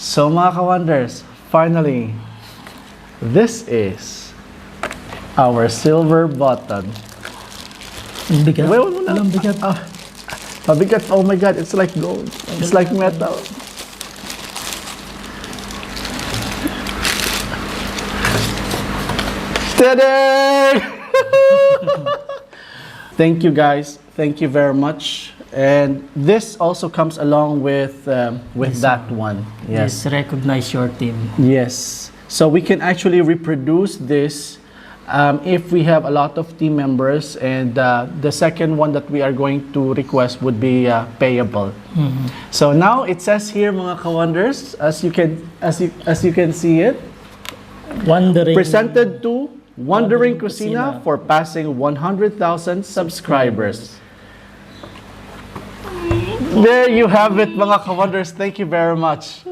So mga ka-wonders, finally, this is our silver button. Ang bigat. Wait, wait muna. Ang bigat. Mabigat. Oh my God, it's like gold. It's like metal. Ta-da! Thank you guys. Thank you very much. And this also comes along with that one. Yes. Yes, recognize your team. Yes. So we can actually reproduce this if we have a lot of team members, and the second one that we are going to request would be payable. So now it says here, mga ka-wonders, as you can see it, presented to Wondering Kusina for passing 100,000 subscribers. There you have it, mga ka-wonders. Thank you very much.